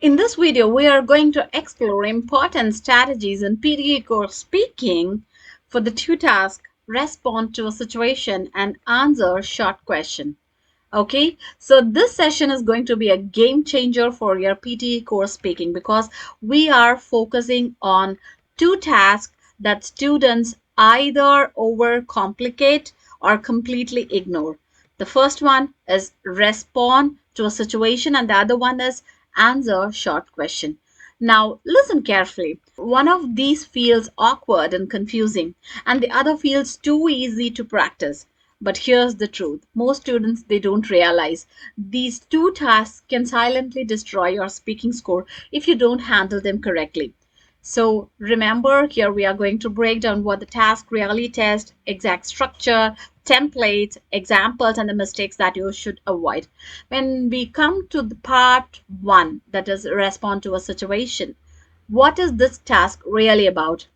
In this video, we are going to explore important strategies in PTE course speaking for the two tasks, respond to a situation and answer short question. Okay, so this session is going to be a game changer for your PTE course speaking because we are focusing on two tasks that students either overcomplicate or completely ignore. The first one is respond to a situation and the other one is answer short question. Now, listen carefully. One of these feels awkward and confusing, and the other feels too easy to practice. But here's the truth. Most students, they don't realize these two tasks can silently destroy your speaking score if you don't handle them correctly. So remember, here we are going to break down what the task really tests, exact structure, templates, examples, and the mistakes that you should avoid. When we come to the part one, that is respond to a situation, what is this task really about?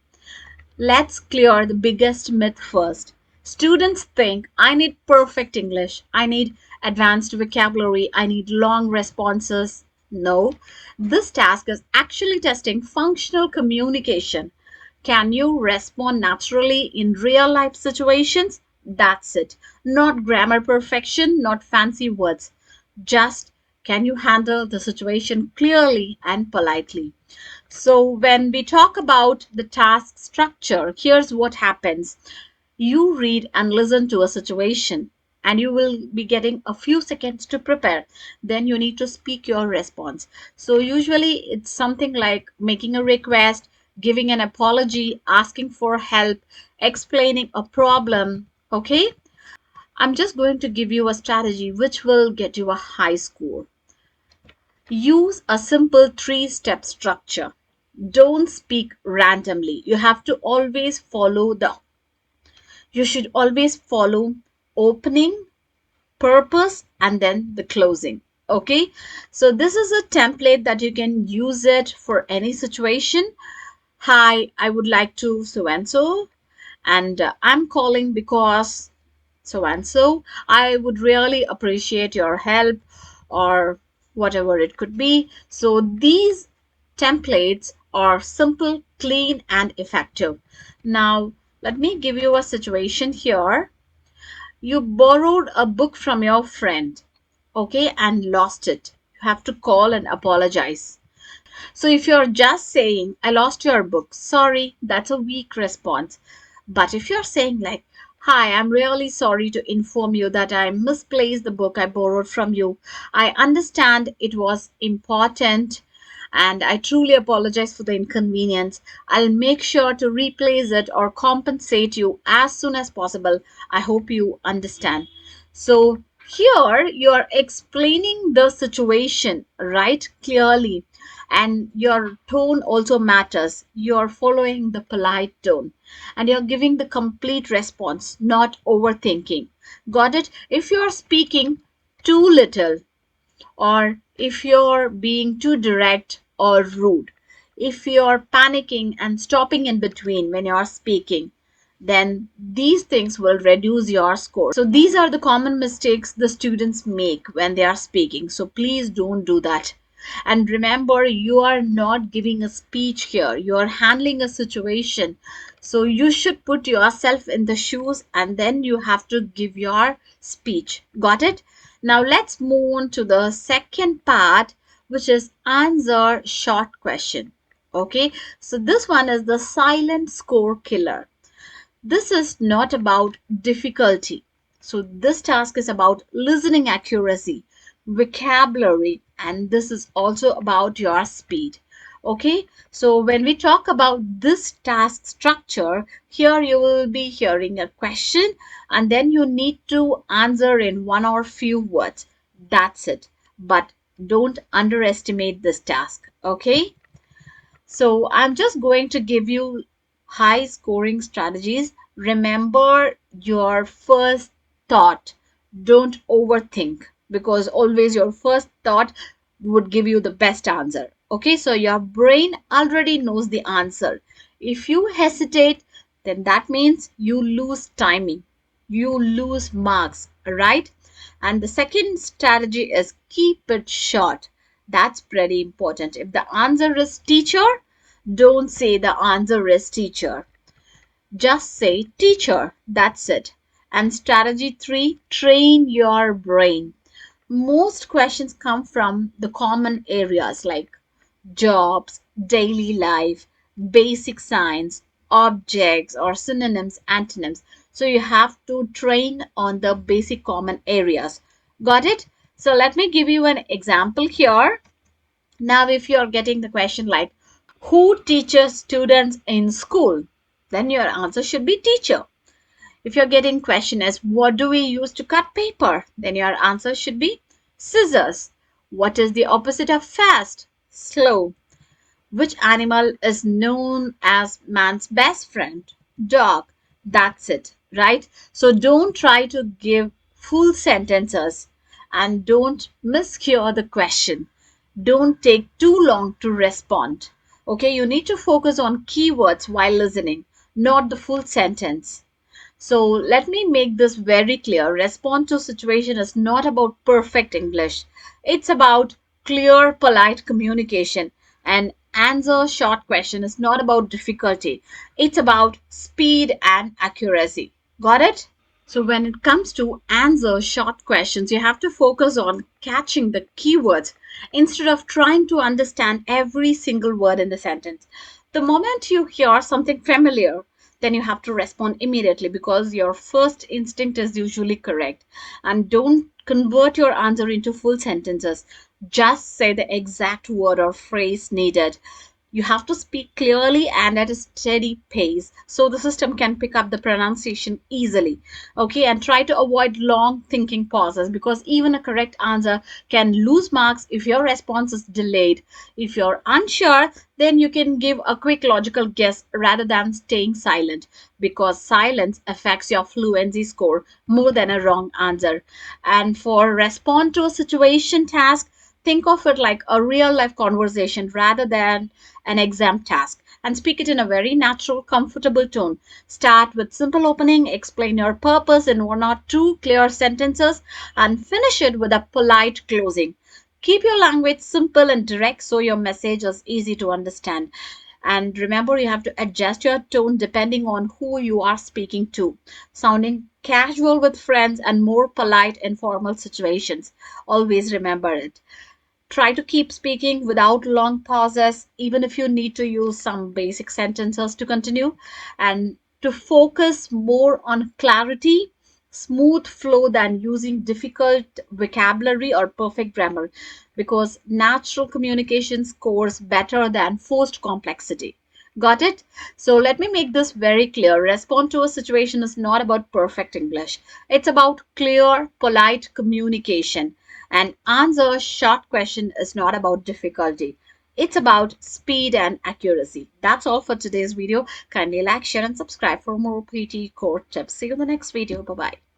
Let's clear the biggest myth first. Students think I need perfect English, I need advanced vocabulary, I need long responses. No, this task is actually testing functional communication. Can you respond naturally in real life situations? That's it. Not grammar perfection, not fancy words. Just can you handle the situation clearly and politely? So, when we talk about the task structure, here's what happens. You read and listen to a situation, and you will be getting a few seconds to prepare. Then you need to speak your response. So, usually, it's something like making a request, giving an apology, asking for help, explaining a problem. Okay? I'm just going to give you a strategy which will get you a high score. Use a simple three-step structure. Don't speak randomly. You should always follow opening, purpose, and then the closing. Okay, so this is a template that you can use it for any situation. Hi, I would like to so and so, and I'm calling because so and so. I would really appreciate your help, or whatever it could be. So these templates are simple, clean, and effective. Now, let me give you a situation here. You borrowed a book from your friend, okay, and lost it. You have to call and apologize. So if you're just saying, I lost your book, sorry, that's a weak response. But if you're saying, like, hi, I'm really sorry to inform you that I misplaced the book I borrowed from you. I understand it was important and I truly apologize for the inconvenience. I'll make sure to replace it or compensate you as soon as possible. I hope you understand. So here you are explaining the situation right clearly, and your tone also matters. You're following the polite tone and you're giving the complete response, not overthinking. Got it? If you're speaking too little, or if you're being too direct or rude, if you're panicking and stopping in between when you're speaking, then these things will reduce your score. So these are the common mistakes the students make when they are speaking. So please don't do that. And remember, you are not giving a speech here, you are handling a situation. So you should put yourself in the shoes and then you have to give your speech. Got it? Now let's move on to the second part, which is answer short question. Okay, so this one is the silent score killer. This is not about difficulty. So this task is about listening accuracy, vocabulary, and this is also about your speed. Okay, so when we talk about this task structure, here you will be hearing a question and then you need to answer in one or few words. That's it. But don't underestimate this task. Okay, so I'm just going to give you high scoring strategies. Remember your first thought. Don't overthink because always your first thought would give you the best answer. Okay, so your brain already knows the answer. If you hesitate, then that means you lose timing, you lose marks, right? And the second strategy is keep it short. That's pretty important. If the answer is teacher, don't say the answer is teacher. Just say teacher. That's it. And strategy 3, train your brain. Most questions come from the common areas like jobs, daily life, basic science, objects or synonyms, antonyms. So you have to train on the basic common areas. Got it? So let me give you an example here. Now, if you're getting the question like, who teaches students in school? Then your answer should be teacher. If you're getting question as, what do we use to cut paper? Then your answer should be scissors. What is the opposite of fast? Slow. Which animal is known as man's best friend? Dog. That's it, right? So don't try to give full sentences and don't mishear the question. Don't take too long to respond. Okay, you need to focus on keywords while listening, not the full sentence. So let me make this very clear. Respond to situation is not about perfect English. It's about clear, polite communication. And answer short question is not about difficulty. It's about speed and accuracy. Got it? So when it comes to answer short questions, you have to focus on catching the keywords instead of trying to understand every single word in the sentence. The moment you hear something familiar, then you have to respond immediately because your first instinct is usually correct. And don't convert your answer into full sentences. Just say the exact word or phrase needed. You have to speak clearly and at a steady pace so the system can pick up the pronunciation easily. Okay, and try to avoid long thinking pauses because even a correct answer can lose marks if your response is delayed. If you're unsure, then you can give a quick logical guess rather than staying silent because silence affects your fluency score more than a wrong answer. And for respond to a situation task, think of it like a real life conversation rather than an exam task and speak it in a very natural, comfortable tone. Start with simple opening, explain your purpose in one or two clear sentences, and finish it with a polite closing. Keep your language simple and direct so your message is easy to understand. And remember, you have to adjust your tone depending on who you are speaking to, sounding casual with friends and more polite in formal situations. Always remember it. Try to keep speaking without long pauses, even if you need to use some basic sentences to continue, and to focus more on clarity, smooth flow than using difficult vocabulary or perfect grammar, because natural communication scores better than forced complexity. Got it? So let me make this very clear. Respond to a situation is not about perfect English. It's about clear, polite communication. And answer a short question is not about difficulty. It's about speed and accuracy. That's all for today's video. Kindly like, share, and subscribe for more PT core tips. See you in the next video. Bye bye.